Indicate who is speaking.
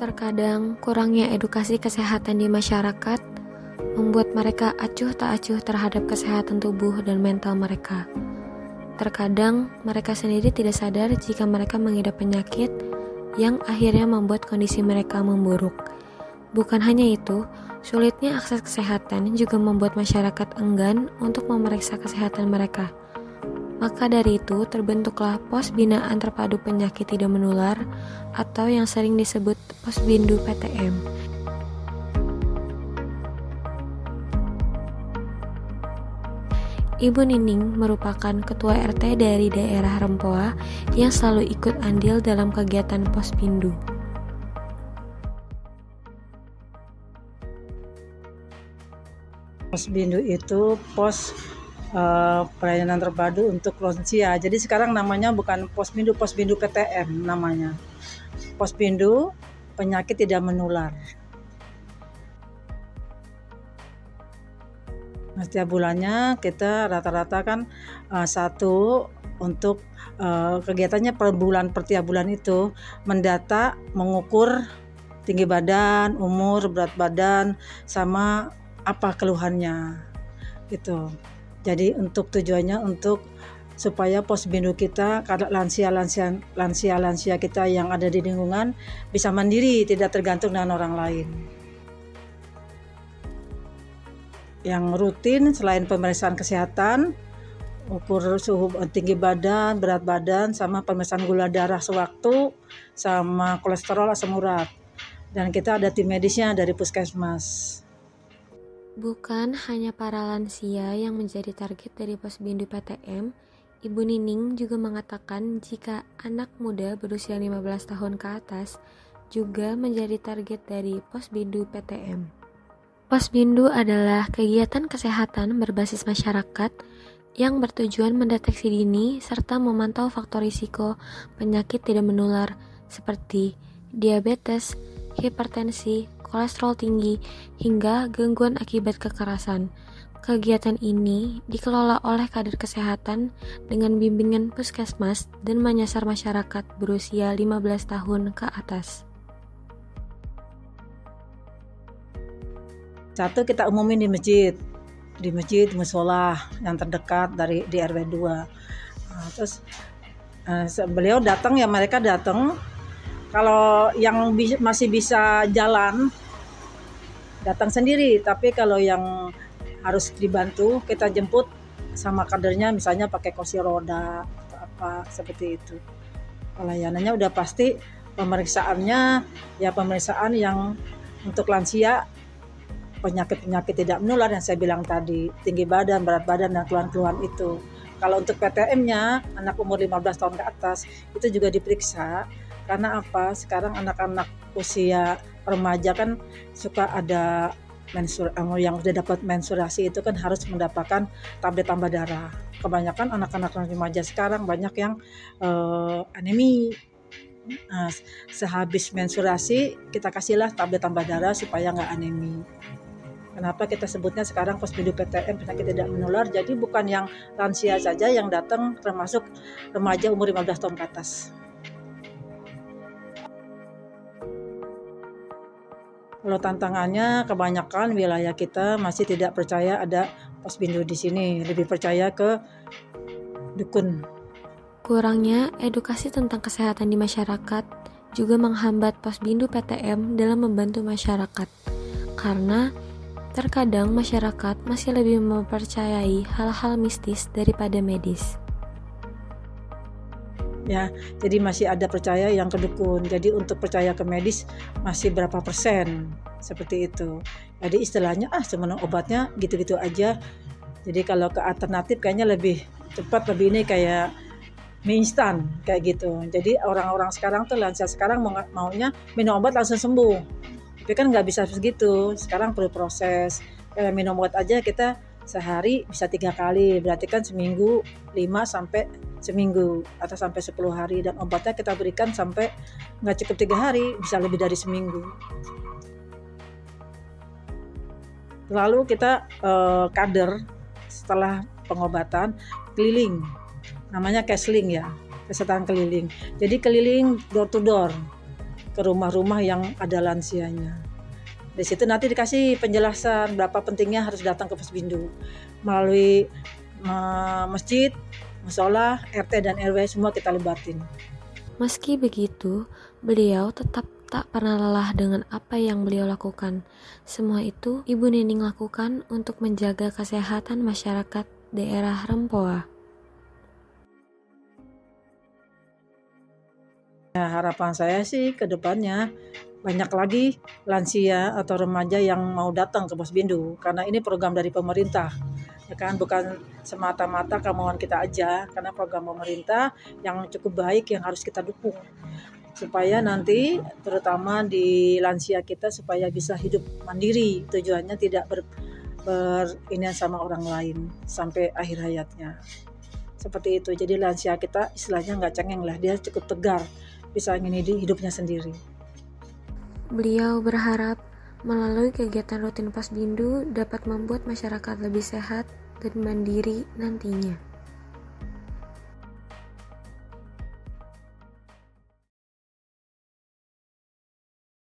Speaker 1: Terkadang kurangnya edukasi kesehatan di masyarakat membuat mereka acuh tak acuh terhadap kesehatan tubuh dan mental mereka. Terkadang mereka sendiri tidak sadar jika mereka mengidap penyakit yang akhirnya membuat kondisi mereka memburuk. Bukan hanya itu, sulitnya akses kesehatan juga membuat masyarakat enggan untuk memeriksa kesehatan mereka. Maka dari itu terbentuklah Pos Binaan Terpadu Penyakit Tidak Menular atau yang sering disebut Posbindu PTM. Ibu Nining merupakan ketua RT dari daerah Rempoa yang selalu ikut andil dalam kegiatan Posbindu.
Speaker 2: Posbindu itu pos pelayanan terpadu untuk lansia. Jadi sekarang namanya bukan Posbindu PTM namanya. Posbindu penyakit tidak menular. Nah, setiap bulannya kita rata-rata kan satu untuk kegiatannya per tiap bulan itu mendata, mengukur tinggi badan, umur, berat badan, sama apa keluhannya gitu. Jadi untuk tujuannya untuk supaya Posbindu kita, lansia kita yang ada di lingkungan bisa mandiri, tidak tergantung dengan orang lain. Yang rutin selain pemeriksaan kesehatan, ukur suhu tinggi badan, berat badan, sama pemeriksaan gula darah sewaktu, sama kolesterol, asam urat. Dan kita ada tim medisnya dari puskesmas.
Speaker 1: Bukan hanya para lansia yang menjadi target dari Posbindu PTM, Ibu Nining juga mengatakan jika anak muda berusia 15 tahun ke atas juga menjadi target dari Posbindu PTM. Posbindu adalah kegiatan kesehatan berbasis masyarakat yang bertujuan mendeteksi dini serta memantau faktor risiko penyakit tidak menular seperti diabetes, hipertensi, kolesterol tinggi, hingga gangguan akibat kekerasan. Kegiatan ini dikelola oleh kader kesehatan dengan bimbingan puskesmas dan menyasar masyarakat berusia 15 tahun ke atas.
Speaker 2: Satu, kita umumin di masjid, musola yang terdekat di RW 2. Terus beliau datang, ya mereka datang. Kalau yang masih bisa jalan, datang sendiri. Tapi kalau yang harus dibantu, kita jemput sama kadernya, misalnya pakai kursi roda atau apa seperti itu. Pelayanannya udah pasti, pemeriksaannya ya pemeriksaan yang untuk lansia, penyakit-penyakit tidak menular yang saya bilang tadi, tinggi badan, berat badan, dan keluhan-keluhan itu. Kalau untuk PTM-nya, anak umur 15 tahun ke atas, itu juga diperiksa. Karena apa? Sekarang anak-anak usia remaja kan suka ada yang sudah dapat menstruasi itu kan harus mendapatkan tablet tambah darah. Kebanyakan anak-anak remaja sekarang banyak yang anemi. Sehabis menstruasi kita kasihlah tablet tambah darah supaya nggak anemi. Kenapa kita sebutnya sekarang Posbindu PTM penyakit tidak menular? Jadi bukan yang lansia saja yang datang, termasuk remaja umur 15 tahun ke atas. Kalau tantangannya, kebanyakan wilayah kita masih tidak percaya ada Posbindu di sini, lebih percaya ke dukun.
Speaker 1: Kurangnya edukasi tentang kesehatan di masyarakat juga menghambat Posbindu PTM dalam membantu masyarakat. Karena terkadang masyarakat masih lebih mempercayai hal-hal mistis daripada medis.
Speaker 2: Ya, jadi masih ada percaya yang ke dukun. Jadi untuk percaya ke medis masih berapa persen seperti itu. Jadi istilahnya cuma obatnya gitu-gitu aja. Jadi kalau ke alternatif kayaknya lebih cepat, lebih ini kayak mie instan kayak gitu. Jadi orang-orang sekarang tuh lansia sekarang maunya minum obat langsung sembuh. Tapi kan nggak bisa begitu. Sekarang perlu proses. Kayak minum obat aja kita sehari bisa 3 kali. Berarti kan seminggu 5 sampai seminggu atau sampai 10 hari. Dan obatnya kita berikan sampai nggak cukup 3 hari, bisa lebih dari seminggu. Lalu kita kader setelah pengobatan keliling. Namanya counseling ya, kesehatan keliling. Jadi keliling door to door. ke rumah-rumah yang ada lansianya. Di situ nanti dikasih penjelasan berapa pentingnya harus datang ke Posbindu melalui masjid, musola, RT dan RW semua kita libatin.
Speaker 1: Meski begitu, beliau tetap tak pernah lelah dengan apa yang beliau lakukan. Semua itu Ibu Nining lakukan untuk menjaga kesehatan masyarakat daerah Rempoa.
Speaker 2: Ya, harapan saya sih ke depannya banyak lagi lansia atau remaja yang mau datang ke Posbindu karena ini program dari pemerintah. Ya kan, bukan semata-mata kemauan kita aja, karena program pemerintah yang cukup baik yang harus kita dukung. Supaya nanti terutama di lansia kita supaya bisa hidup mandiri, tujuannya tidak berinian sama orang lain sampai akhir hayatnya. Seperti itu. Jadi lansia kita istilahnya nggak cengeng lah, dia cukup tegar, bisa ingin hidupnya sendiri.
Speaker 1: Beliau berharap melalui kegiatan rutin Posbindu dapat membuat masyarakat lebih sehat dan mandiri nantinya.